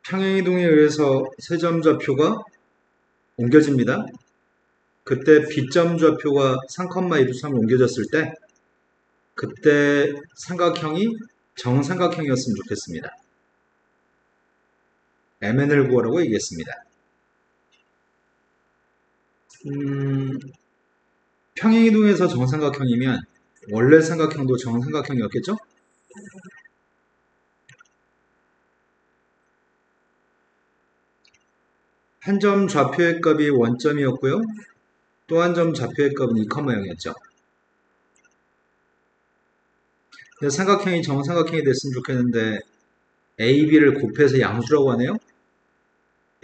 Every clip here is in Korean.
평행이동에 의해서 세점 좌표가 옮겨집니다. 그때 B점 좌표가 3,223을 옮겨졌을 때 그때 삼각형이 정삼각형이었으면 좋겠습니다. MN을 구하라고 얘기했습니다. 평행이동에서 정삼각형이면 원래 삼각형도 정삼각형이었겠죠? 한 점 좌표의 값이 원점이었고요. 또 한 점 좌표의 값은 2,0이었죠. 삼각형이 정삼각형이 됐으면 좋겠는데 A, B를 곱해서 양수라고 하네요.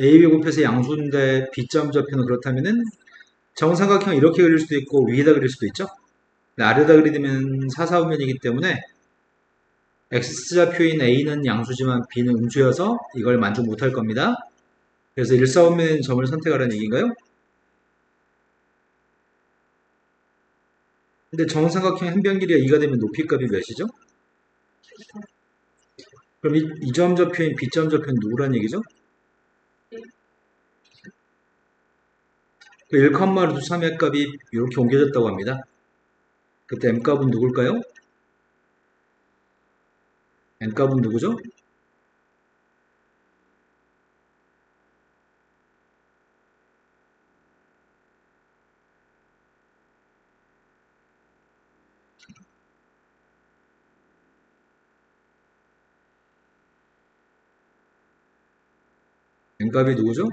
A, B 곱해서 양수인데 B점 좌표는 그렇다면은 정삼각형 이렇게 그릴 수도 있고 위에다 그릴 수도 있죠. 아래다 그리면 사사분면이기 때문에 X좌표인 A는 양수지만 B는 음수여서 이걸 만족 못할 겁니다. 그래서 일사분면인 점을 선택하라는 얘기인가요? 근데 정삼각형 한 변 길이가 2가 되면 높이 값이 몇이죠? 그럼 이 점 좌표인 B점 좌표는 누구란 얘기죠? 1,3의 값이 이렇게 옮겨졌다고 합니다. 그때 M값은 누굴까요? N값은 누구죠? N값이 누구죠?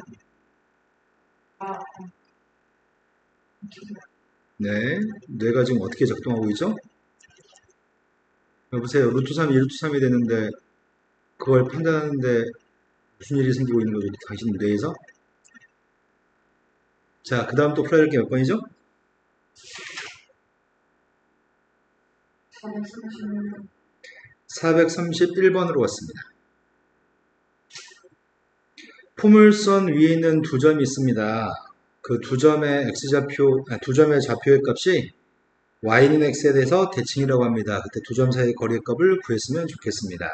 네, 뇌가 지금 어떻게 작동하고 있죠? 여보세요. 루트 3이 루트 3이 되는데 그걸 판단하는데 무슨 일이 생기고 있는 거죠? 당신 뇌에서? 자, 그 다음 또 풀어야 될 게 몇 번이죠? 431번으로 왔습니다. 포물선 위에 있는 두 점이 있습니다. 그 두 점의 x좌표, 두 점의 좌표의 값이 y는 x에 대해서 대칭이라고 합니다. 그때 두 점 사이의 거리의 값을 구했으면 좋겠습니다.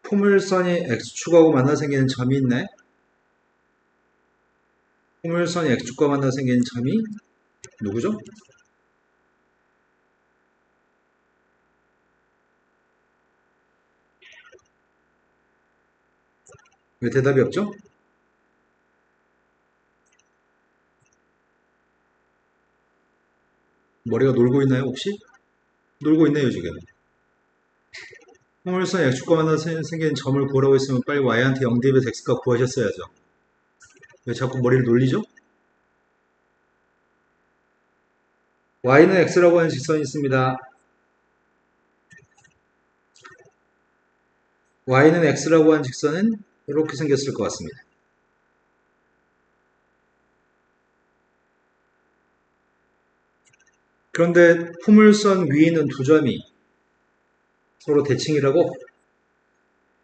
포물선이 x축하고 만나 생기는 점이 있네. 포물선이 x축과 만나 생기는 점이 누구죠? 왜 대답이 없죠? 머리가 놀고 있나요, 혹시? 놀고 있네요, 지금. 포물선 x축과 만나 생기는 점을 구하라고 했으면 빨리 y한테 0 대입해서 x값 구하셨어야죠. 왜 자꾸 머리를 놀리죠? y는 x라고 하는 직선이 있습니다. y는 x라고 하는 직선은 이렇게 생겼을 것 같습니다. 그런데 포물선 위에 있는 두 점이 서로 대칭이라고?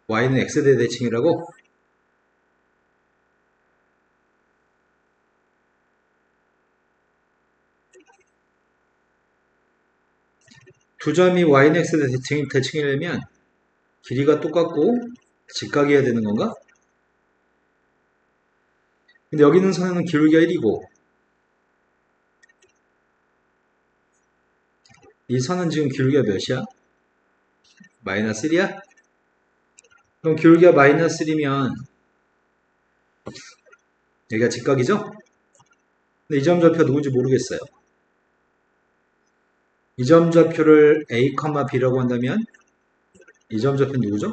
y는 x에 대해 대칭이라고? 두 점이 y는 x에 대해 대칭이려면 길이가 똑같고 직각이어야 되는 건가? 근데 여기 있는 선은 기울기가 1이고 이 선은 지금 기울기가 몇이야? 마이너스 1이야? 그럼 기울기가 마이너스 1이면 여기가 직각이죠? 근데 이 점 좌표가 누군지 모르겠어요. 이 점 좌표를 A, B라고 한다면 이 점 좌표는 누구죠?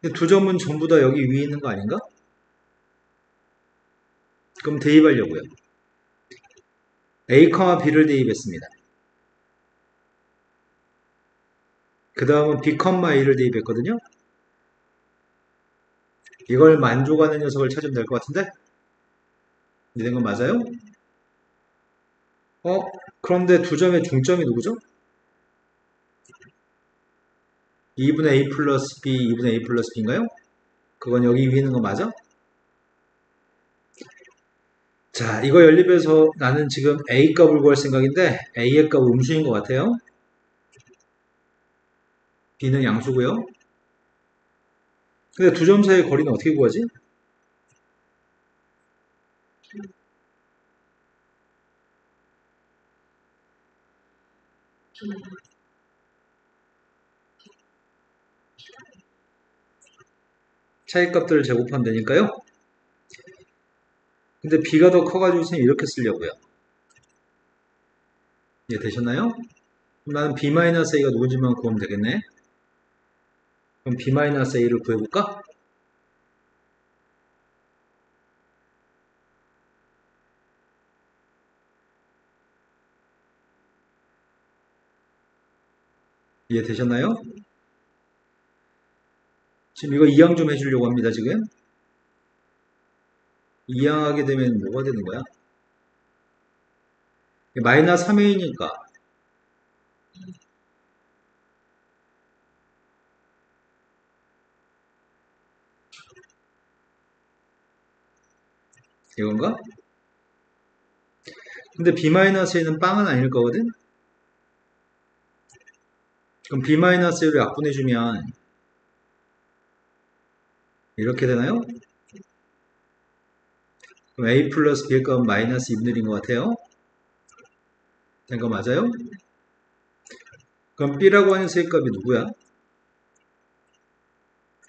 근데 두 점은 전부 다 여기 위에 있는 거 아닌가? 그럼 대입하려고요. A, B를 대입했습니다. 그 다음은 B, A를 대입했거든요. 이걸 만족하는 녀석을 찾으면 될 것 같은데? 이된 건 맞아요? 그런데 두 점의 중점이 누구죠? 2분의 a 플러스 b, 2분의 a 플러스 b인가요? 그건 여기 위에 있는 거 맞아? 자, 이거 연립해서 나는 지금 a 값을 구할 생각인데 a의 값 음수인 것 같아요. b는 양수고요. 근데 두 점 사이의 거리는 어떻게 구하지? 차이값들을 제곱하면 되니까요. 근데 b가 더 커가지고 선생님 이렇게 쓰려고요. 이해되셨나요? 그럼 나는 b-a가 누군지만 구하면 되겠네. 그럼 b-a를 구해볼까? 이해되셨나요? 지금 이거 이항 좀 해주려고 합니다, 지금. 이항하게 되면 뭐가 되는 거야? 마이너스 3a니까 이건가? 근데 b-a는 빵은 아닐 거거든? 그럼 b-a를 약분해주면 이렇게 되나요? 그럼 a 플러스 b의 값은 마이너스 2분의 1인 것 같아요. 된 거 맞아요? 그럼 b라고 하는 세의 값이 누구야?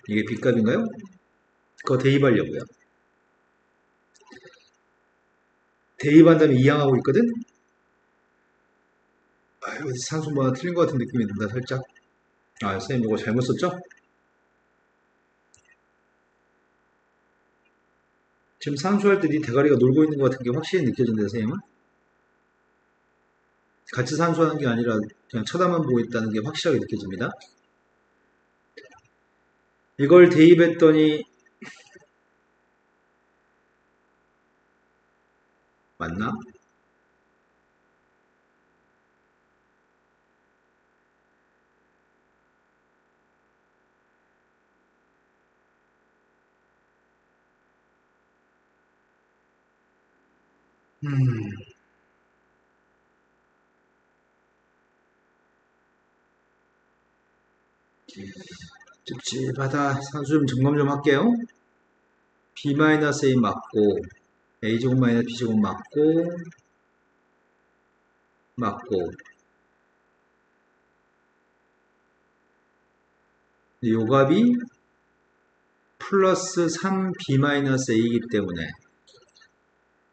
이게 b 값인가요? 그거 대입하려고요. 대입한다면 이항하고 있거든? 아, 이거 산수 뭐 하나 틀린 것 같은 느낌이 든다, 살짝. 아, 선생님 이거 잘못 썼죠? 지금 산수할 때 네 대가리가 놀고 있는 것 같은 게 확실히 느껴진다, 선생님은? 같이 산수하는 게 아니라 그냥 쳐다만 보고 있다는 게 확실하게 느껴집니다. 이걸 대입했더니 맞나? 음, 찝찝하다. 산수 좀 점검 좀 할게요. b-a 맞고 a제곱 마이너스 b제곱 맞고 요값이 플러스 3b-a이기 때문에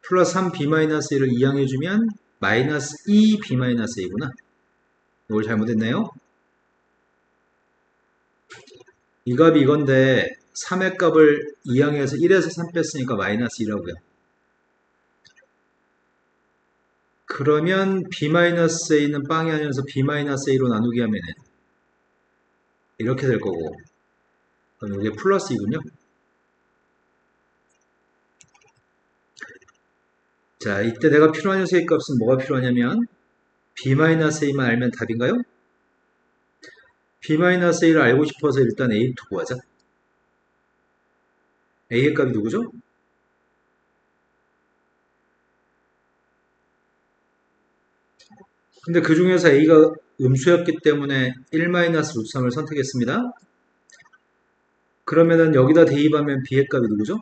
플러스 3b-a를 이항해주면 마이너스 2b-a구나. 이걸 잘못했네요. 이 값이 이건데 3의 값을 이항해서 1에서 3 뺐으니까 마이너스 2라고요. 그러면 b-a는 빵이 아니어서 b-a로 나누기 하면 이렇게 될 거고 그럼 이게 플러스 2군요. 자, 이때 내가 필요한 녀석의 값은 뭐가 필요하냐면 b-a만 알면 답인가요? b-a를 알고 싶어서 일단 a2 구하자. a의 값이 누구죠? 근데 그 중에서 a가 음수였기 때문에 1-루트3을 선택했습니다. 그러면은 여기다 대입하면 b의 값이 누구죠?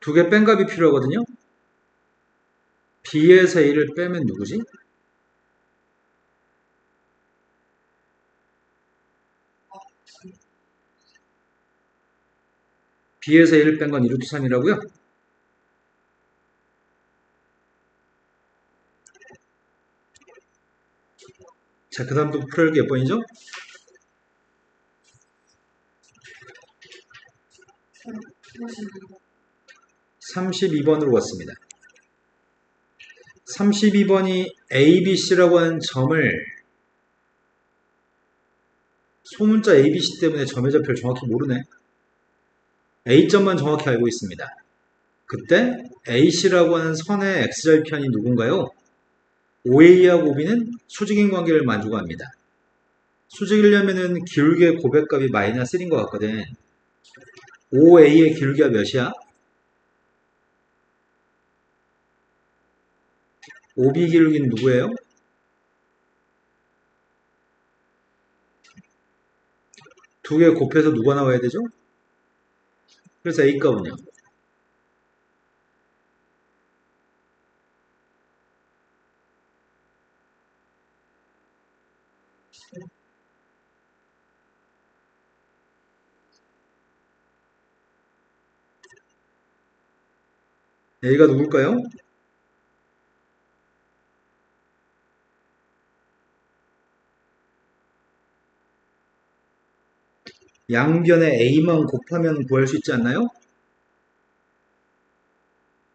2개 뺀 값이 필요하거든요. b에서 a를 빼면 누구지? b에서 a를 뺀 건 2루트3이라고요? 자, 그 다음부터 풀기 몇 번이죠? 32번으로 왔습니다. 32번이 ABC라고 하는 점을 소문자 ABC 때문에 점의 좌표를 정확히 모르네. A점만 정확히 알고 있습니다. 그때 AC라고 하는 선의 X절편이 누군가요? OA하고 OB는 수직인 관계를 만족합니다. 수직이려면은 기울기의 고백값이 마이너스 1인 것 같거든. OA의 기울기가 몇이야? OB 기울기는 누구예요? 두 개 곱해서 누가 나와야 되죠? 그래서 A값은요? A가 누굴까요? 양변에 A만 곱하면 구할 수 있지 않나요?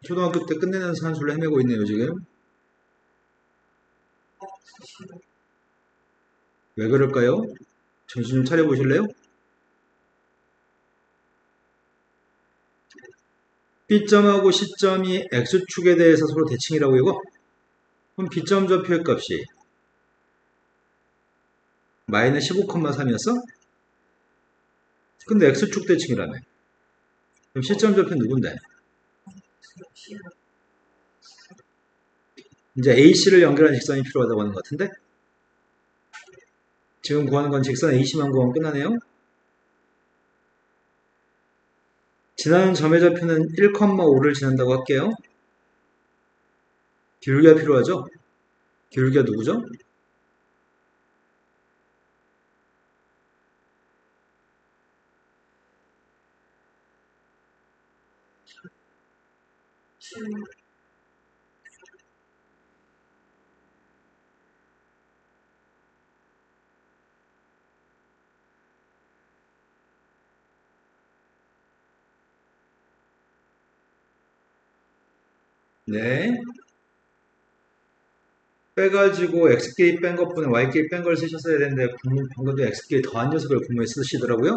초등학교 때 끝내는 산수를 헤매고 있네요, 지금. 왜 그럴까요? 정신 좀 차려보실래요? B점하고 C점이 X축에 대해서 서로 대칭이라고 이거? 그럼 B점 좌표의 값이 마이너스 15,3이었어? 근데 X축 대칭이라며. 그럼 C점 좌표는 누군데? 이제 AC를 연결한 직선이 필요하다고 하는 것 같은데? 지금 구하는 건 직선 AC만 구하면 끝나네요? 지나는 점의 좌표는 1,5를 지난다고 할게요. 기울기가 필요하죠? 기울기가 누구죠? 네. 빼가지고 X끼리 뺀 것분에 Y끼리 뺀 걸 쓰셨어야 되는데 방금도 X끼리 더한 녀석을 분명히 쓰시더라고요.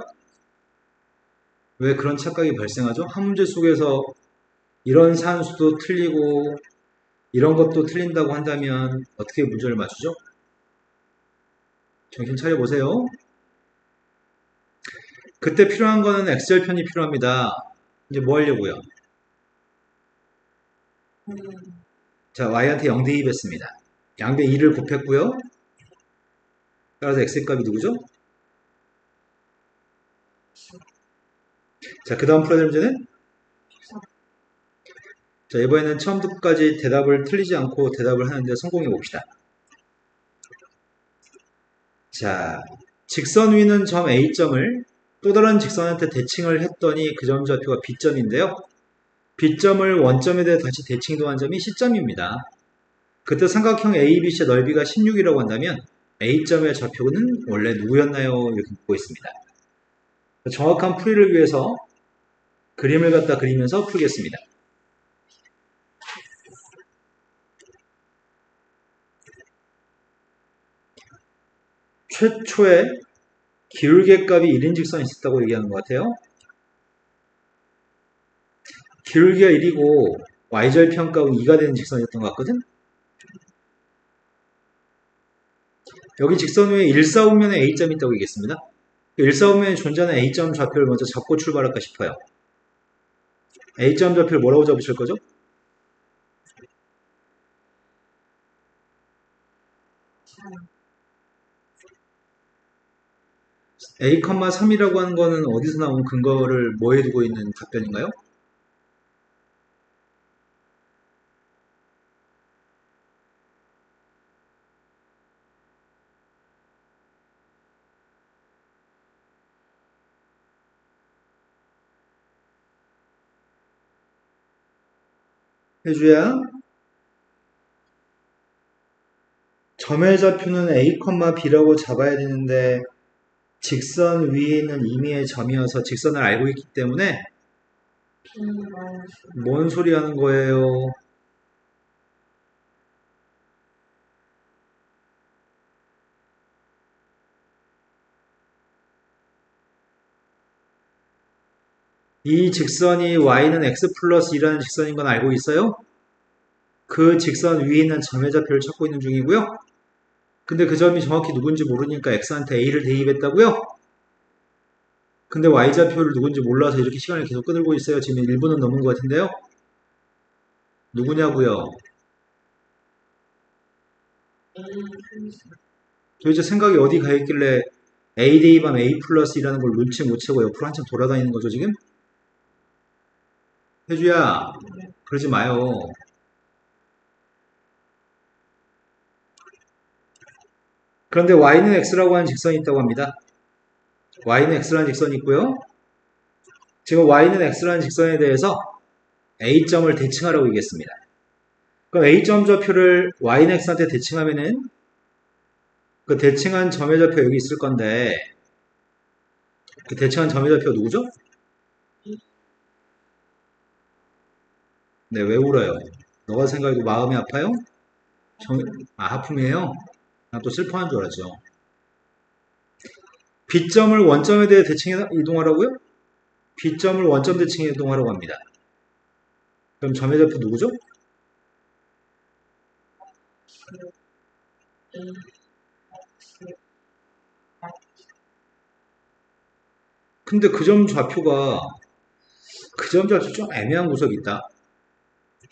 왜 그런 착각이 발생하죠? 한 문제 속에서 이런 산수도 틀리고 이런 것도 틀린다고 한다면 어떻게 문제를 맞추죠? 정신 차려보세요. 그때 필요한 거는 X절편이 필요합니다. 이제 뭐 하려고요? 자, Y한테 0 대입했습니다. 양배 2를 곱했고요. 따라서 X의 값이 누구죠? 자, 그 다음 풀어야 될 문제는? 자, 이번에는 처음부터까지 대답을 틀리지 않고 대답을 하는데 성공해 봅시다. 자, 직선 위는 점 A점을 또 다른 직선한테 대칭을 했더니 그 점 좌표가 B점인데요. B점을 원점에 대해 다시 대칭이동한 점이 C점입니다. 그때 삼각형 ABC의 넓이가 16이라고 한다면 A점의 좌표는 원래 누구였나요? 이렇게 묻고 있습니다. 정확한 풀이를 위해서 그림을 갖다 그리면서 풀겠습니다. 최초에 기울기 값이 1인 직선이 있었다고 얘기하는 것 같아요. 기울기가 1이고 y절편 값은 2가 되는 직선이었던 것 같거든. 여기 직선 위에 일사분면에 A점이 있다고 얘기했습니다. 일사분면에 존재하는 A점 좌표를 먼저 잡고 출발할까 싶어요. A점 좌표를 뭐라고 잡으실 거죠? A,3이라고 하는 거는 어디서 나온 근거를 뭐에 두고 있는 답변인가요? 혜주야, 점의 좌표는 A, B라고 잡아야 되는데 직선 위에 있는 임의의 점이어서 직선을 알고 있기 때문에 뭔 소리 하는 거예요? 이 직선이 y는 x 플러스 2라는 직선인 건 알고 있어요? 그 직선 위에 있는 점의 좌표를 찾고 있는 중이고요. 근데 그 점이 정확히 누군지 모르니까 x한테 a를 대입했다고요? 근데 y좌표를 누군지 몰라서 이렇게 시간을 계속 끌고 있어요. 지금 1분은 넘은 것 같은데요. 누구냐고요? 도대체 생각이 어디 가 있길래 a 대입하면 a 플러스 2라는 걸 눈치 못 채고 옆으로 한참 돌아다니는 거죠 지금? 혜주야, 그러지 마요. 그런데 y는 x라고 하는 직선이 있다고 합니다. y는 x라는 직선이 있고요. 지금 y는 x라는 직선에 대해서 a점을 대칭하라고 얘기했습니다. 그럼 a점 좌표를 y는 x한테 대칭하면은 그 대칭한 점의 좌표 여기 있을 건데 그 대칭한 점의 좌표 누구죠? 네, 왜 울어요? 너가 생각해도 마음이 아파요? 하품이에요? 난 또 슬퍼하는 줄 알았죠. B점을 원점에 대해 대칭해 이동하라고요? B점을 원점 대칭해 이동하라고 합니다. 그럼 점의 좌표 누구죠? 근데 그 점 좌표가 그 점 좌표 좀 애매한 구석이 있다.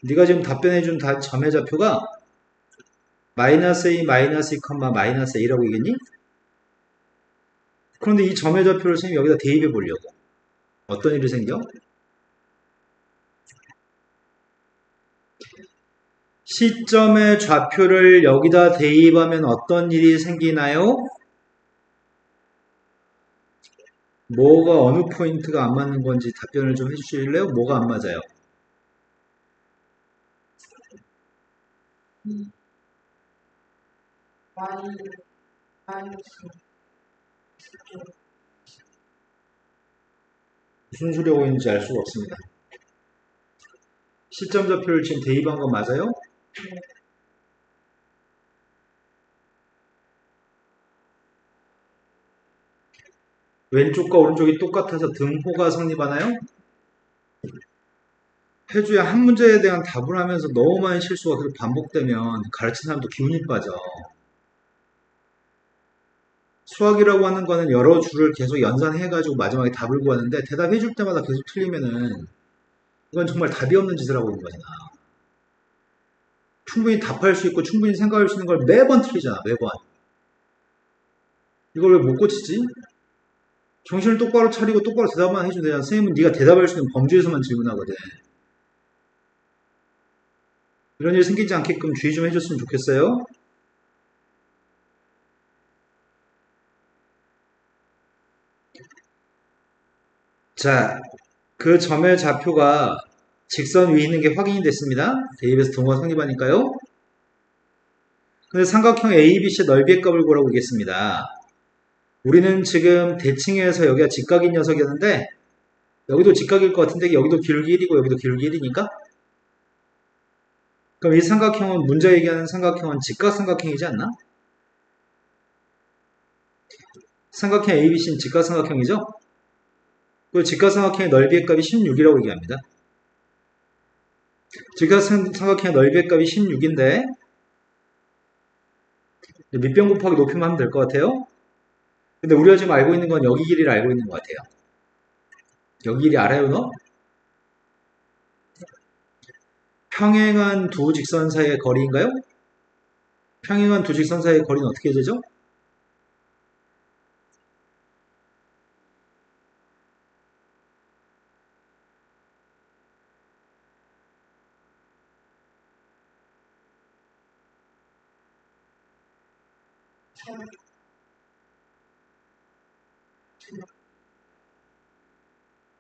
네가 지금 답변해준 점의 좌표가 마이너스 A, 마이너스 2, 마이너스 A라고 얘기했니? 그런데 이 점의 좌표를 선생님이 여기다 대입해 보려고. 어떤 일이 생겨? 시점의 좌표를 여기다 대입하면 어떤 일이 생기나요? 뭐가 어느 포인트가 안 맞는 건지 답변을 좀 해주실래요? 뭐가 안 맞아요? 무슨 소리 하고 있는지 알 수가 없습니다. 시점 좌표를 지금 대입한 건 맞아요? 왼쪽과 오른쪽이 똑같아서 등호가 성립하나요? 해주야 한 문제에 대한 답을 하면서 너무 많은 실수가 계속 반복되면 가르치는 사람도 기운이 빠져. 수학이라고 하는 거는 여러 줄을 계속 연산해가지고 마지막에 답을 구하는데 대답해줄 때마다 계속 틀리면은 이건 정말 답이 없는 짓을 하고 있는 거잖아. 충분히 답할 수 있고 충분히 생각할 수 있는 걸 매번 틀리잖아, 매번. 이걸 왜 못 고치지? 정신을 똑바로 차리고 똑바로 대답만 해주면 되잖아. 선생님은 네가 대답할 수 있는 범주에서만 질문하거든. 이런 일 생기지 않게끔 주의 좀 해줬으면 좋겠어요. 자, 그 점의 좌표가 직선 위에 있는 게 확인이 됐습니다. 대입에서 등호가 성립하니까요. 근데 삼각형 ABC의 넓이의 값을 구하라고 하겠습니다. 우리는 지금 대칭해서 여기가 직각인 녀석이었는데 여기도 직각일 것 같은데 여기도 기울기 1이고 여기도 기울기 1이니까 그럼 이 삼각형은 문제 얘기하는 삼각형은 직각삼각형이지 않나? 삼각형 ABC는 직각삼각형이죠? 그 직각삼각형의 넓이의 값이 16이라고 얘기합니다. 직각삼각형의 넓이의 값이 16인데 밑변 곱하기 높이만 하면 될 것 같아요. 근데 우리가 지금 알고 있는 건 여기 길이를 알고 있는 것 같아요. 여기 길이 알아요, 너? 평행한 두 직선 사이의 거리인가요? 평행한 두 직선 사이의 거리는 어떻게 되죠?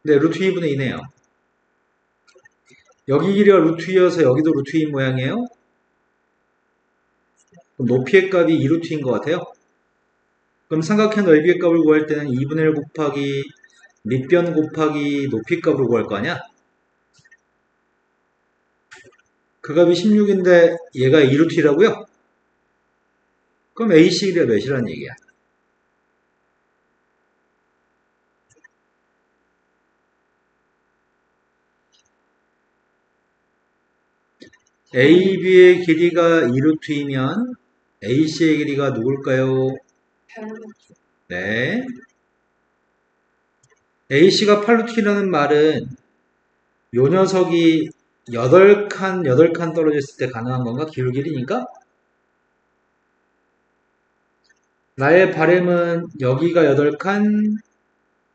네, 루트 2분의 2네요. 여기 길이가 루트 2여서 여기도 루트 2인 모양이에요. 그럼 높이의 값이 2루트인 것 같아요. 그럼 삼각형 넓이의 값을 구할 때는 2분의 1 곱하기 밑변 곱하기 높이 값으로 구할 거 아니야? 그 값이 16인데 얘가 2루트라고요? 그럼 AC 길이가 몇이라는 얘기야? AB의 길이가 2루트이면 AC의 길이가 누굴까요? 네. AC가 8루트라는 말은 요 녀석이 8칸 떨어져 있을 때 가능한 건가? 기울 길이니까? 나의 바램은 여기가 8칸,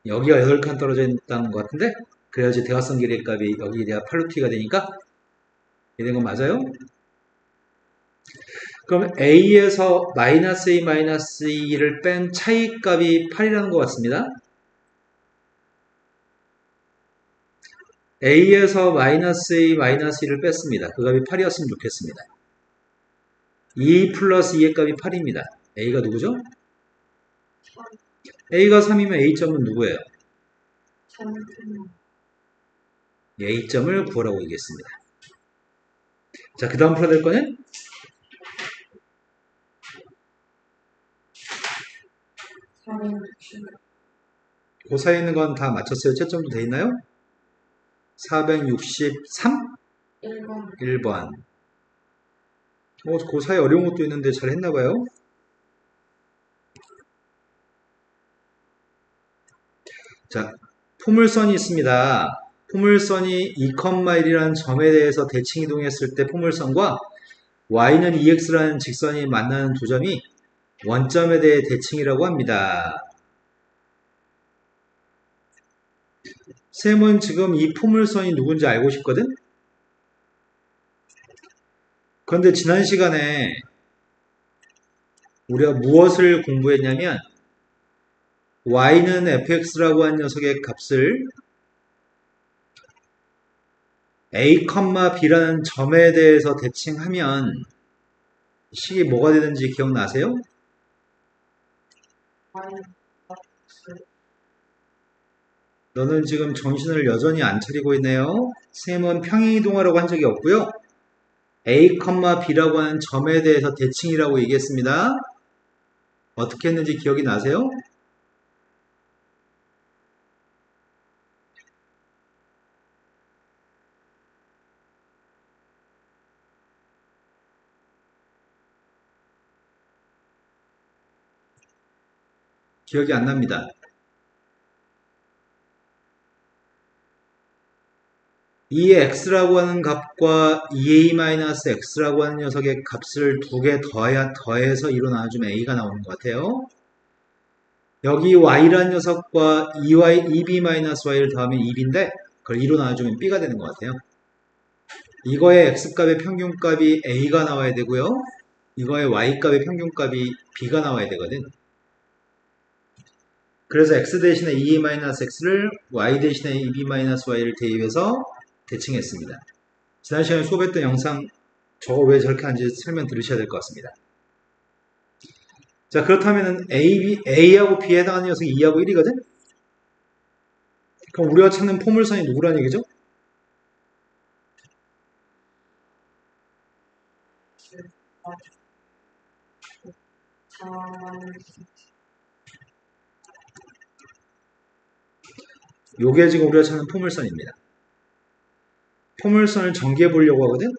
여기가 8칸 떨어져 있다는 것 같은데? 그래야지 대각선 길이의 값이 여기에 대한 8루트가 되니까? 이런 건 맞아요? 그럼 A에서 마이너스 A 마이너스 2를 뺀 차이값이 8이라는 것 같습니다. A에서 마이너스 A 마이너스 2를 뺐습니다. 그 값이 8이었으면 좋겠습니다. 2 플러스 2의 값이 8입니다. A가 누구죠? A가 3이면 A점은 누구예요? A점을 구하라고 얘기했습니다. 자, 그 다음 풀어야 될 거는? 그 사이에 있는 건 다 맞췄어요? 채점도 돼 있나요? 463? 1번. 그 사이 어려운 것도 있는데 잘 했나봐요. 자, 포물선이 있습니다. 포물선이 2,1이라는 점에 대해서 대칭 이동했을 때 포물선과 y는 2x라는 직선이 만나는 두 점이 원점에 대해 대칭이라고 합니다. 쌤은 지금 이 포물선이 누군지 알고 싶거든? 그런데 지난 시간에 우리가 무엇을 공부했냐면 y는 fx라고 한 녀석의 값을 a, b라는 점에 대해서 대칭하면 식이 뭐가 되는지 기억나세요? 너는 지금 정신을 여전히 안 차리고 있네요. 쌤은 평행이동하라고 한 적이 없고요. a, b라고 하는 점에 대해서 대칭이라고 얘기했습니다. 어떻게 했는지 기억이 나세요? 기억이 안 납니다. 이 x라고 하는 값과 2a-x라고 하는 녀석의 값을 두 개 더해서 2로 나눠주면 a가 나오는 것 같아요. 여기 y라는 녀석과 2b-y를 더하면 2b인데 그걸 2로 나눠주면 b가 되는 것 같아요. 이거의 x값의 평균값이 a가 나와야 되고요. 이거의 y값의 평균값이 b가 나와야 되거든. 그래서 x 대신에 2a-x를 y 대신에 2b-y를 대입해서 대칭했습니다. 지난 시간에 수업했던 영상 저거 왜 저렇게 하는지 설명 들으셔야 될 것 같습니다. 자, 그렇다면 A하고 B에 해당하는 녀석이 2하고 1이거든? 그럼 우리가 찾는 포물선이 누구라는 얘기죠? 요게 지금 우리가 찾는 포물선입니다. 포물선을 전개해 보려고 하거든?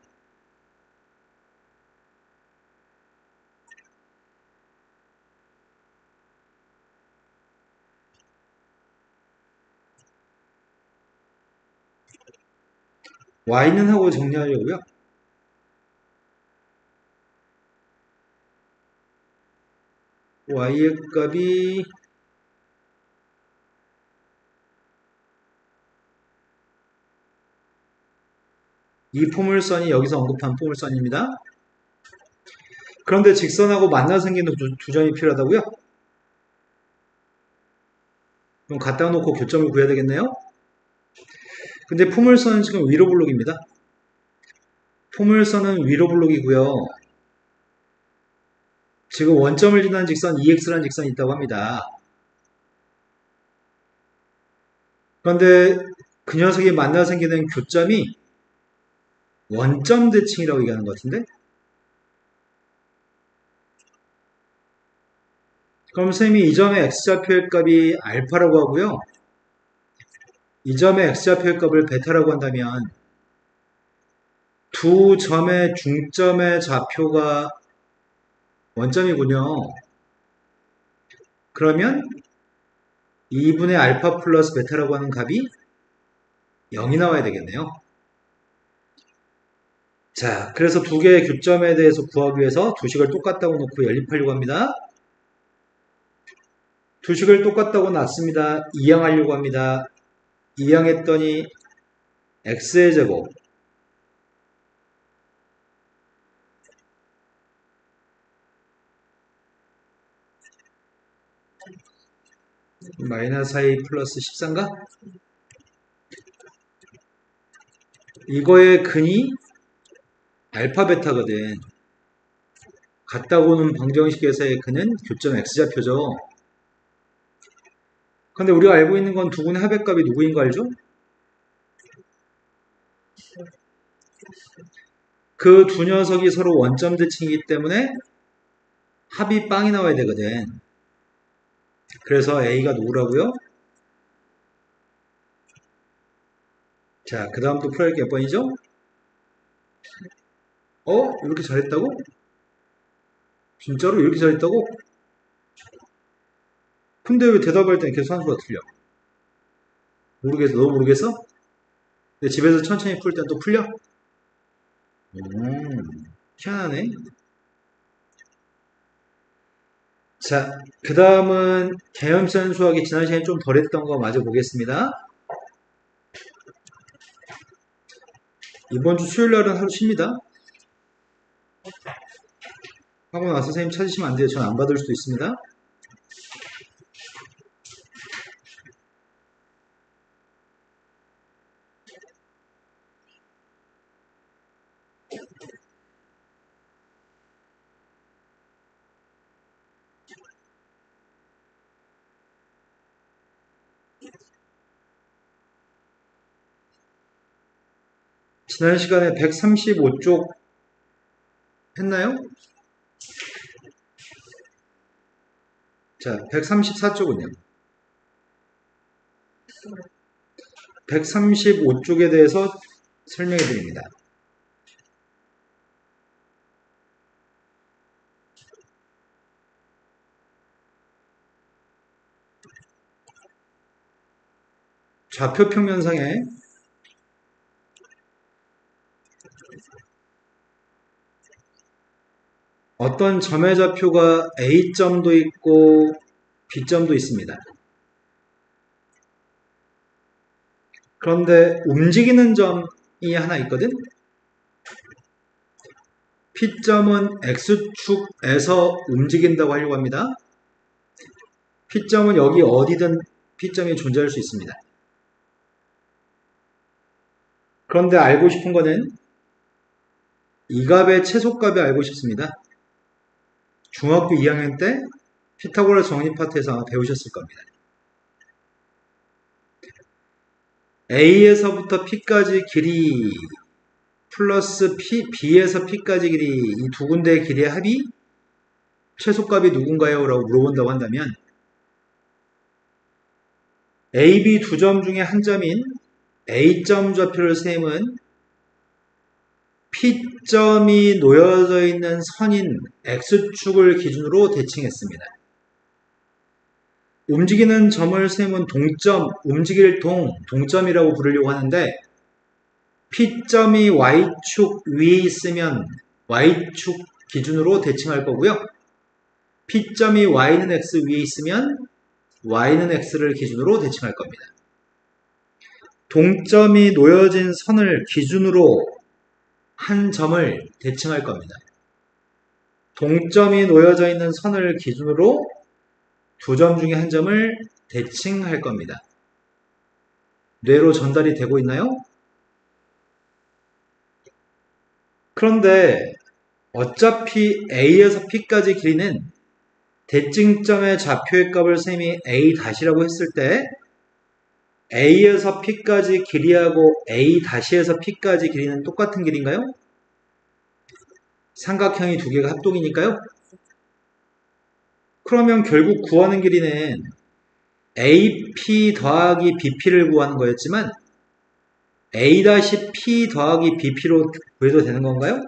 y는 하고 정리하려고요. y의 값이 이 포물선이 여기서 언급한 포물선입니다. 그런데 직선하고 만나 생기는 두 점이 필요하다고요? 그럼 갖다 놓고 교점을 구해야 되겠네요? 근데 포물선은 지금 위로 블록입니다. 포물선은 위로 블록이고요. 지금 원점을 지나는 직선 EX라는 직선이 있다고 합니다. 그런데 그 녀석이 만나 생기는 교점이 원점 대칭이라고 얘기하는 것 같은데? 그럼 선생님이 이 점의 x좌표의 값이 알파라고 하고요. 이 점의 x좌표의 값을 베타라고 한다면 두 점의 중점의 좌표가 원점이군요. 그러면 2분의 알파 플러스 베타라고 하는 값이 0이 나와야 되겠네요. 자, 그래서 두 개의 교점에 대해서 구하기 위해서 두 식을 똑같다고 놓고 연립하려고 합니다. 두 식을 똑같다고 놨습니다. 이항하려고 합니다. 이항했더니 x의 제곱 마이너스 2 플러스 13가? 이거의 근이 알파 베타거든. 같다고는 방정식에서의 근은 교점 x좌표죠. 근데 우리가 알고 있는 건 두 분의 합의값이 누구인 거 알죠? 그 두 녀석이 서로 원점 대칭이기 때문에 합이 빵이 나와야 되거든. 그래서 A가 누구라고요? 자, 그 다음 또 풀어야 할 게 몇 번이죠? 이렇게 잘했다고? 진짜로 이렇게 잘했다고? 근데 왜 대답할 땐 계속 산수가 틀려? 모르겠어? 너 모르겠어? 근데 집에서 천천히 풀 땐 또 풀려? 희한하네. 자, 그 다음은 개념선 수학이 지난 시간에 좀 덜 했던 거 마저 보겠습니다. 이번 주 수요일 날은 하루 쉽니다. 하고 나서 선생님 찾으시면 안 돼요. 전 안 받을 수도 있습니다. 지난 시간에 135쪽 했나요? 자, 134쪽은요. 135쪽에 대해서 설명해 드립니다. 좌표 평면상에 어떤 점의 좌표가 A점도 있고 B점도 있습니다. 그런데 움직이는 점이 하나 있거든? P점은 X축에서 움직인다고 하려고 합니다. P점은 여기 어디든 P점이 존재할 수 있습니다. 그런데 알고 싶은 거는 이 값의 최소값이 알고 싶습니다. 중학교 2학년 때 피타고라스 정리 파트에서 아마 배우셨을 겁니다. A에서부터 P까지 길이 플러스 B에서 P까지 길이 이 두 군데의 길이의 합이 최소값이 누군가요? 라고 물어본다고 한다면 A, B 두 점 중에 한 점인 A점 좌표를 세임은 P점이 놓여져 있는 선인 X축을 기준으로 대칭했습니다. 움직이는 점을 세면 동점, 움직일 동점이라고 부르려고 하는데 P점이 Y축 위에 있으면 Y축 기준으로 대칭할 거고요. P점이 Y는 X 위에 있으면 Y는 X를 기준으로 대칭할 겁니다. 동점이 놓여진 선을 기준으로 한 점을 대칭할 겁니다. 동점이 놓여져 있는 선을 기준으로 두 점 중에 한 점을 대칭할 겁니다. 뇌로 전달이 되고 있나요? 그런데 어차피 A에서 P까지 길이는 대칭점의 좌표의 값을 셈이 A-라고 했을 때 A에서 P까지 길이하고 A-에서 P까지 길이는 똑같은 길인가요? 삼각형이 두 개가 합동이니까요. 그러면 결국 구하는 길이는 AP 더하기 BP를 구하는 거였지만 A-P 더하기 BP로 구해도 되는 건가요?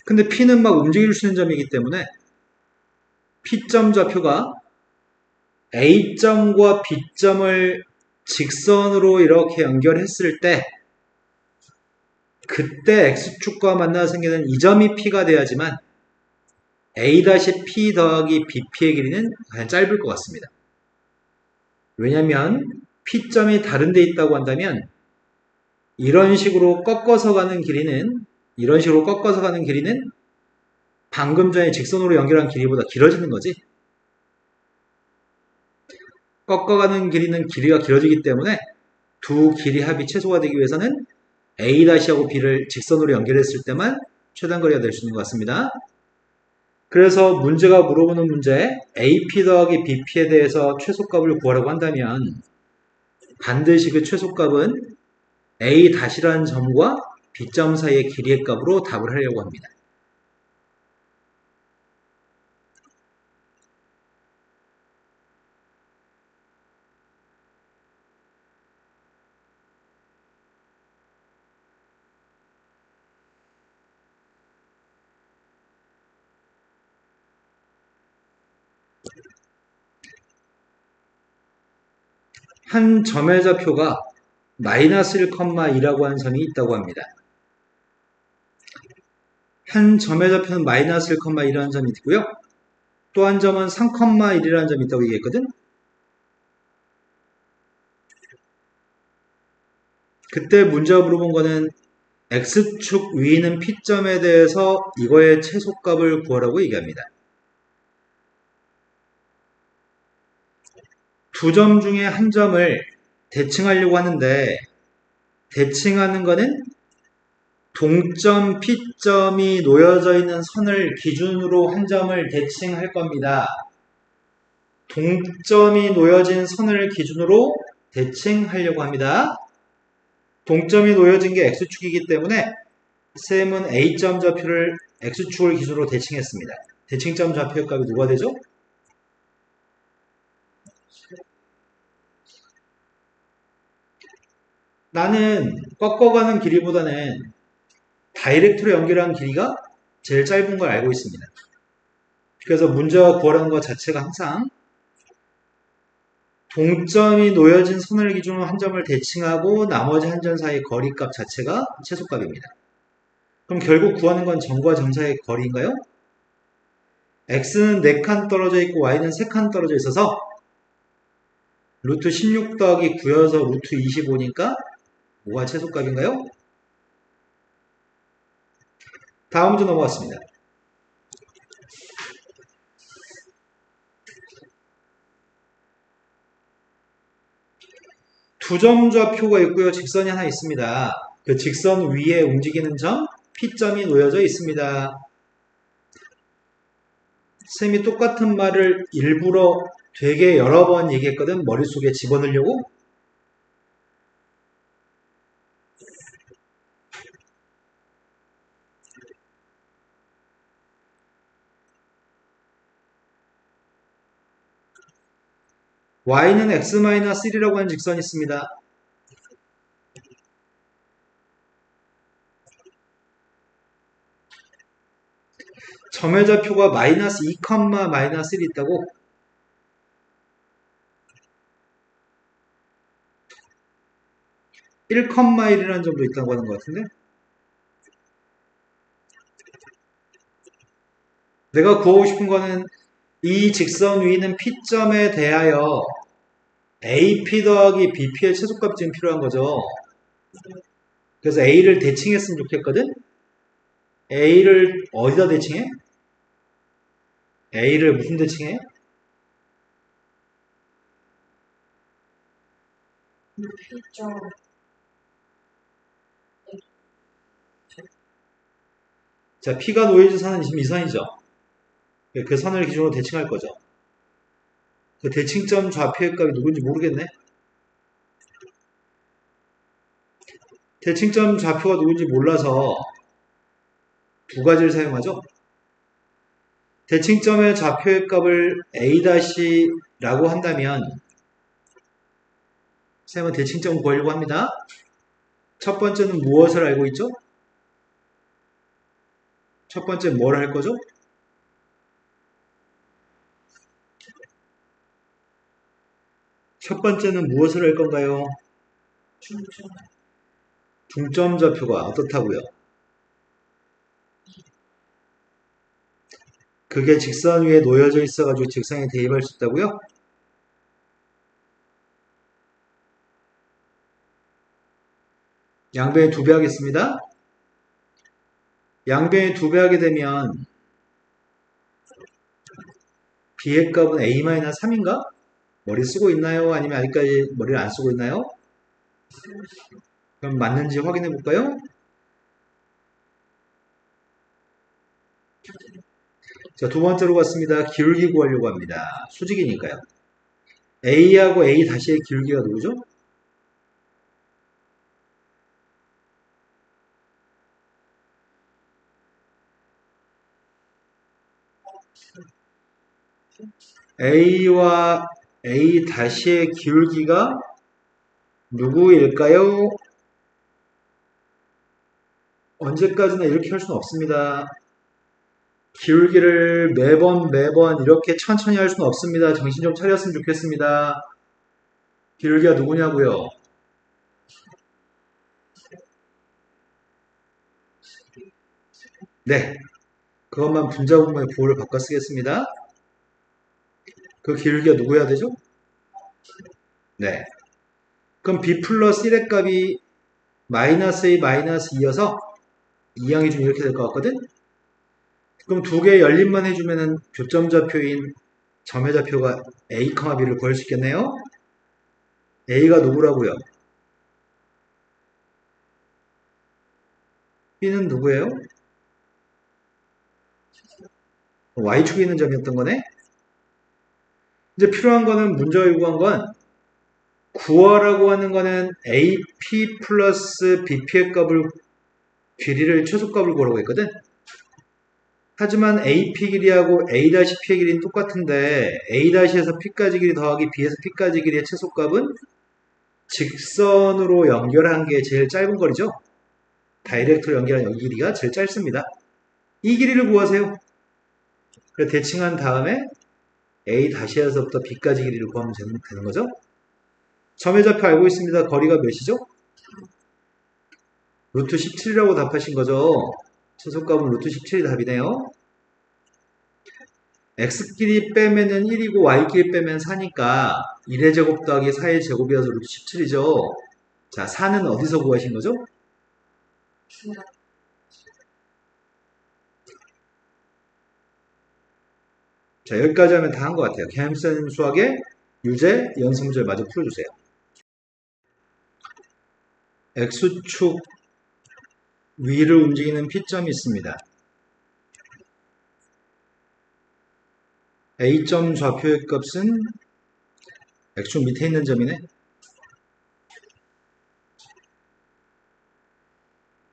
근데 P는 막 움직일 수 있는 점이기 때문에 P점 좌표가 A점과 B점을 직선으로 이렇게 연결했을 때 그때 X축과 만나서 생기는 이 점이 P가 돼야지만 A-P 더하기 BP의 길이는 가장 짧을 것 같습니다. 왜냐하면 P점이 다른 데 있다고 한다면 이런 식으로 꺾어서 가는 길이는 방금 전에 직선으로 연결한 길이보다 길어지는 거지. 꺾어가는 길이는 길이가 길어지기 때문에 두 길이 합이 최소가 되기 위해서는 A-하고 B를 직선으로 연결했을 때만 최단거리가 될 수 있는 것 같습니다. 그래서 문제가 물어보는 문제 AP 더하기 BP에 대해서 최소값을 구하라고 한다면 반드시 그 최소값은 A-라는 점과 B점 사이의 길이의 값으로 답을 하려고 합니다. 한 점의 좌표가 마이너스 1,2라고 하는 점이 있다고 합니다. 한 점의 좌표는 마이너스 1,1이라는 점이 있고요. 또 한 점은 3,1이라는 점이 있다고 얘기했거든. 그때 문제가 물어본 거는 X축 위에 있는 P점에 대해서 이거의 최소값을 구하라고 얘기합니다. 두 점 중에 한 점을 대칭하려고 하는데 대칭하는 거는 동점 P점이 놓여져 있는 선을 기준으로 한 점을 대칭할 겁니다. 동점이 놓여진 선을 기준으로 대칭하려고 합니다. 동점이 놓여진 게 X축이기 때문에 쌤은 A점 좌표를 X축을 기준으로 대칭했습니다. 대칭점 좌표의 값이 누가 되죠? 나는 꺾어가는 길이보다는 다이렉트로 연결한 길이가 제일 짧은 걸 알고 있습니다. 그래서 문제가 구하라는 것 자체가 항상 동점이 놓여진 선을 기준으로 한 점을 대칭하고 나머지 한 점 사이의 거리값 자체가 최소값입니다. 그럼 결국 구하는 건 점과 점 사이의 거리인가요? x는 4칸 떨어져 있고 y는 3칸 떨어져 있어서 루트 16 더하기 9여서 루트 25니까 뭐가 최소값인가요? 다음 문제 넘어갔습니다. 두 점 좌표가 있고요. 직선이 하나 있습니다. 그 직선 위에 움직이는 점 P점이 놓여져 있습니다. 쌤이 똑같은 말을 일부러 되게 여러 번 얘기했거든. 머릿속에 집어넣으려고. y는 x-1이라고 하는 직선이 있습니다. 점의 좌표가 마이너스 2, 마이너스 1이 있다고? (1,1이라는) 점도 있다고 하는 것 같은데? 내가 구하고 싶은 거는 이 직선 위는 P점에 대하여 AP 더하기 BP의 최소값이 지금 필요한 거죠. 그래서 A를 대칭했으면 좋겠거든? A를 어디다 대칭해? A를 무슨 대칭해? P점. 자, P가 놓여진 선은 지금 이 선이죠. 그 선을 기준으로 대칭할 거죠. 그 대칭점 좌표의 값이 누군지 모르겠네. 대칭점 좌표가 누군지 몰라서 두 가지를 사용하죠. 대칭점의 좌표의 값을 A-라고 한다면 쌤은 대칭점 구하려고 합니다. 첫 번째는 무엇을 알고 있죠? 첫 번째 뭘 할 거죠? 첫 번째는 무엇을 할 건가요? 중점. 중점 좌표가 어떻다고요? 그게 직선 위에 놓여져 있어가지고 직선에 대입할 수 있다고요? 양변에 2배 하겠습니다. 양변에 2배 하게 되면 B의 값은 A-3인가? 머리 쓰고 있나요? 아니면 아직까지 머리를 안 쓰고 있나요? 그럼 맞는지 확인해 볼까요? 자, 두 번째로 갔습니다. 기울기 구하려고 합니다. 수직이니까요. A하고 A 다시의 기울기가 누구죠? A와 A 다시의 기울기가 누구일까요? 언제까지나 이렇게 할 수는 없습니다. 기울기를 매번 이렇게 천천히 할 수는 없습니다. 정신 좀 차렸으면 좋겠습니다. 기울기가 누구냐고요? 네, 그것만 분자분모의 부호를 바꿔 쓰겠습니다. 그 기울기가 누구여야 되죠? 네. 그럼 B 플러스 1의 값이 마이너스 A 마이너스 2여서 2항이 좀 이렇게 될 것 같거든? 그럼 두 개 열림만 해주면은 교점 좌표인 점의 좌표가 A, B를 구할 수 있겠네요? A가 누구라고요? B는 누구예요? Y축에 있는 점이었던 거네? 이제 필요한 거는 문제가 요구한 건 구하라고 하는 거는 AP 플러스 BP의 값을 길이를 최소값을 구하라고 했거든? 하지만 AP 길이하고 A'P의 길이는 똑같은데 A'에서 P까지 길이 더하기 B에서 P까지 길이의 최소값은 직선으로 연결한 게 제일 짧은 거리죠? 다이렉트로 연결한 여기 길이가 제일 짧습니다. 이 길이를 구하세요. 그래서 대칭한 다음에 A-에서부터 B까지 길이를 구하면 되는 거죠? 점의 좌표 알고 있습니다. 거리가 몇이죠? 루트 17이라고 답하신 거죠? 최소값은 루트 17이 답이네요. x끼리 빼면은 1이고 y끼리 빼면 4니까 1의 제곱 더하기 4의 제곱이어서 루트 17이죠. 자, 4는 어디서 구하신 거죠? 중간. 자, 여기까지 하면 다 한 것 같아요. 개념쌤 수학의 유제, 연습문제 마저 풀어주세요. x축 위를 움직이는 P점이 있습니다. A점 좌표의 값은 x축 밑에 있는 점이네.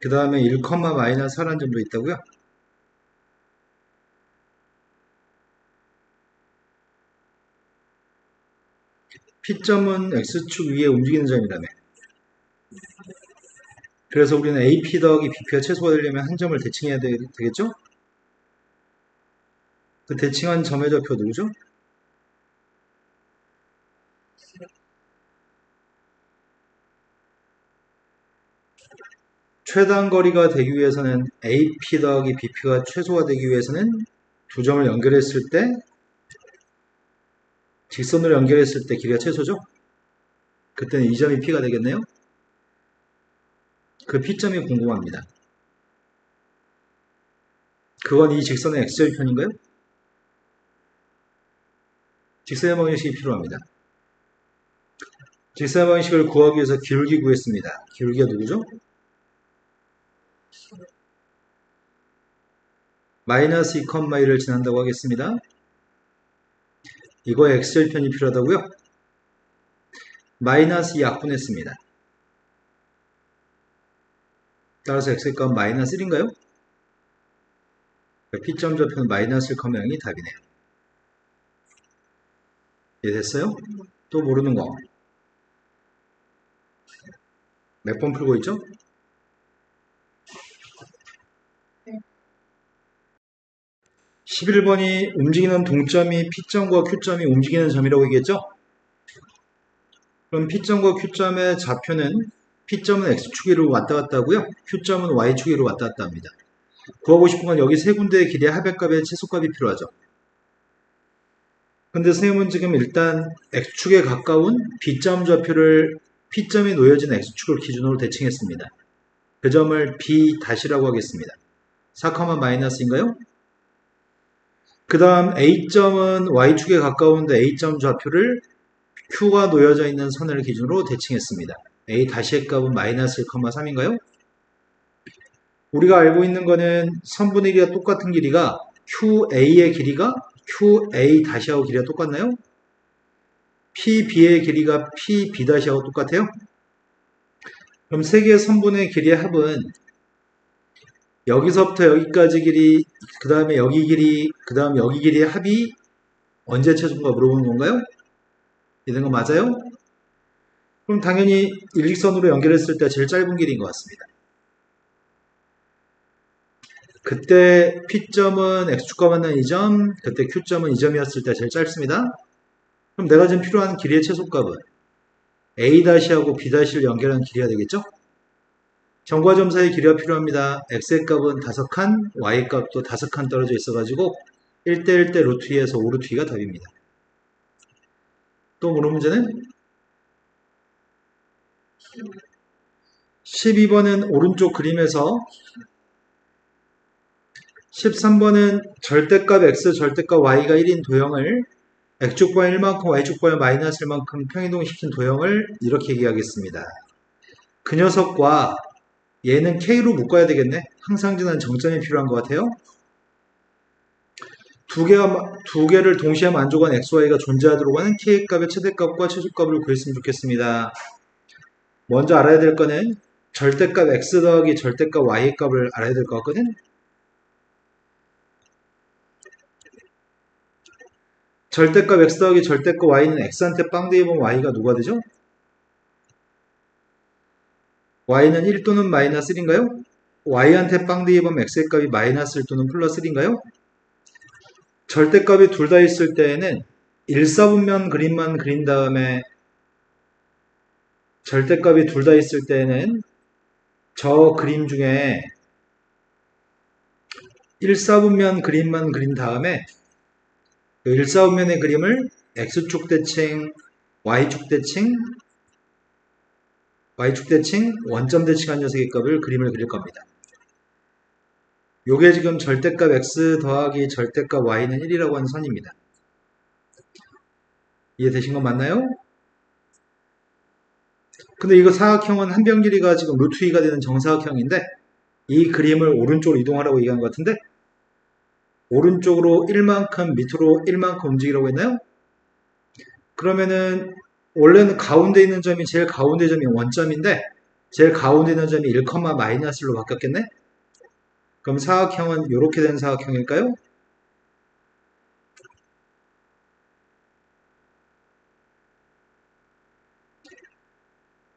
그 다음에 1, 마이너스 4라는 점도 있다고요? P점은 x축 위에 움직이는 점이라며. 그래서 우리는 AP 더하기 BP가 최소가 되려면 한 점을 대칭해야 되겠죠? 그 대칭한 점의 좌표 누구죠? 최단 거리가 되기 위해서는 AP 더하기 BP가 최소가 되기 위해서는 두 점을 연결했을 때 직선으로 연결했을 때 길이가 최소죠? 그때는 이 점이 P가 되겠네요? 그 P점이 궁금합니다. 그건 이 직선의 X절편인가요? 직선의 방정식이 필요합니다. 직선의 방정식을 구하기 위해서 기울기 구했습니다. 기울기가 누구죠? 마이너스 2,1을 지난다고 하겠습니다. 이거에 X절편이 필요하다고요? 마이너스 2 약분했습니다. 따라서 X의 값은 마이너스 1인가요? P점 좌표는 마이너스 1, 0이 답이네요. 이해됐어요? 또 모르는 거. 몇 번 풀고 있죠? 11번이 움직이는 동점이 P점과 Q점이 움직이는 점이라고 얘기했죠? 그럼 P점과 Q점의 좌표는 P점은 X축으로 왔다 갔다 하고요. Q점은 Y축으로 왔다 갔다 합니다. 구하고 싶은 건 여기 세 군데의 길이의 합의값의 최소값이 필요하죠. 근데 선생님은 지금 일단 X축에 가까운 B점 좌표를 P점이 놓여진 X축을 기준으로 대칭했습니다. 그 점을 B-라고 하겠습니다. 4, 마이너스인가요? 그 다음 A점은 Y축에 가까운데 A점 좌표를 Q가 놓여져 있는 선을 기준으로 대칭했습니다. A-의 값은 마이너스 1, 3인가요? 우리가 알고 있는 거는 선분의 길이가 똑같은 길이가 QA의 길이가 QA-하고 길이가 똑같나요? PB의 길이가 PB-하고 똑같아요? 그럼 세 개의 선분의 길이의 합은 여기서부터 여기까지 길이, 그 다음에 여기 길이, 그 다음 여기 길이의 합이 언제 최소인가 물어보는 건가요? 이런 거 맞아요? 그럼 당연히 일직선으로 연결했을 때 제일 짧은 길이인 것 같습니다. 그때 P점은 X축과 만나는 이 점, 그때 Q점은 이 점이었을 때 제일 짧습니다. 그럼 내가 지금 필요한 길이의 최소값은 A-하고 B-를 연결하는 길이가 되겠죠? 점과 점 사이 길이가 필요합니다. X의 값은 5칸, Y의 값도 5칸 떨어져 있어가지고 1대 1대 루트 2에서 5 루트 2가 답입니다. 또 모르는 문제는 12번은 오른쪽 그림에서 13번은 절대값 X, 절대값 Y가 1인 도형을 X축과 1만큼, Y축과 마이너스 1만큼 평이동시킨 도형을 이렇게 얘기하겠습니다. 그 녀석과 얘는 K로 묶어야 되겠네. 항상 지난 정점이 필요한 것 같아요. 두 개를 동시에 만족한 XY가 존재하도록 하는 K값의 최대값과 최소값을 구했으면 좋겠습니다. 먼저 알아야 될 거는 절대값 X 더하기 절대값 Y의 값을 알아야 될 것 같거든. 절대값 X 더하기 절대값 Y는 X한테 빵 대입하면 Y가 누가 되죠? Y는 1 또는 마이너스 1인가요? Y한테 빵 대입하면 X의 값이 마이너스 1 또는 플러스 1인가요? 절대값이 둘 다 있을 때에는 1사분면 그림만 그린 다음에 절대값이 둘 다 있을 때에는 저 그림 중에 1사분면 그림만 그린 다음에 그 1사분면의 그림을 X축 대칭, Y축 대칭, 원점 대칭한 녀석의 값을 그림을 그릴 겁니다. 요게 지금 절대값 X 더하기 절대값 Y는 1이라고 하는 선입니다. 이해되신 거 맞나요? 근데 이거 사각형은 한 변 길이가 지금 루트 2가 되는 정사각형인데 이 그림을 오른쪽으로 이동하라고 얘기한 것 같은데 오른쪽으로 1만큼 밑으로 1만큼 움직이라고 했나요? 그러면은 원래는 가운데 있는 점이 제일 가운데 점이 원점인데 제일 가운데 있는 점이 1, 마이너스로 바뀌었겠네? 그럼 사각형은 이렇게 된 사각형일까요?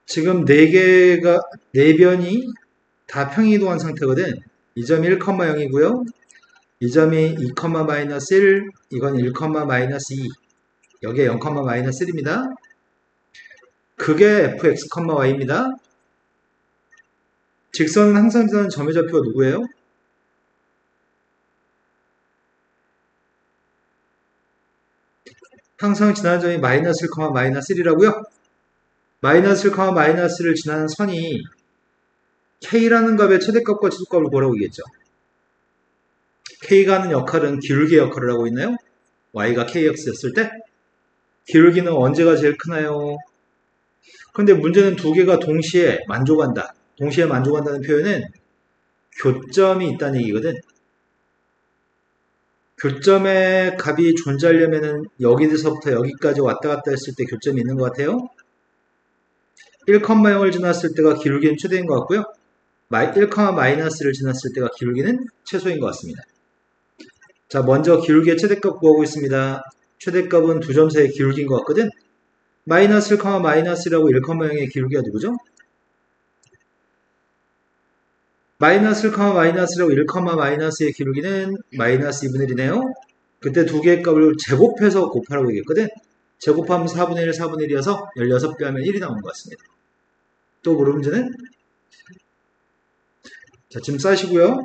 지금 4변이 다 평이동한 상태거든. 이 점이 1, 0이고요. 이 점이 2, 마이너스 1, 이건 1, 마이너스 2. 여기에 0, 마이너스 1입니다. 그게 fx, y입니다. 직선은 항상 지나는 점의 좌표가 누구예요? 항상 지나는 점이 마이너스 1, 마이너스 1이라고요? 마이너스 1, 마이너스 1을 지나는 선이 k라는 값의 최대값과 최소값을 구하라고 얘기했죠. k가 하는 역할은 기울기 역할을 하고 있나요? y가 kx였을 때 기울기는 언제가 제일 크나요? 근데 문제는 두 개가 동시에 만족한다. 동시에 만족한다는 표현은 교점이 있다는 얘기거든. 교점의 값이 존재하려면은 여기서부터 여기까지 왔다 갔다 했을 때 교점이 있는 것 같아요. 1, 0을 지났을 때가 기울기는 최대인 것 같고요. 1, 마이너스를 지났을 때가 기울기는 최소인 것 같습니다. 자, 먼저 기울기의 최대값 구하고 있습니다. 최대값은 두 점 사이의 기울기인 것 같거든? 마이너스 1, 마이너스 1하고 1,0의 기울기가 누구죠? 마이너스 1, 마이너스1하고 1, 마이너스의 기울기는 마이너스 2분의 1이네요. 그때 두 개의 값을 제곱해서 곱하라고 얘기했거든? 제곱하면 4분의 1, 4분의 1이어서 16배 하면 1이 나오는 것 같습니다. 또 모르는 문제는? 자, 지금 싸시고요.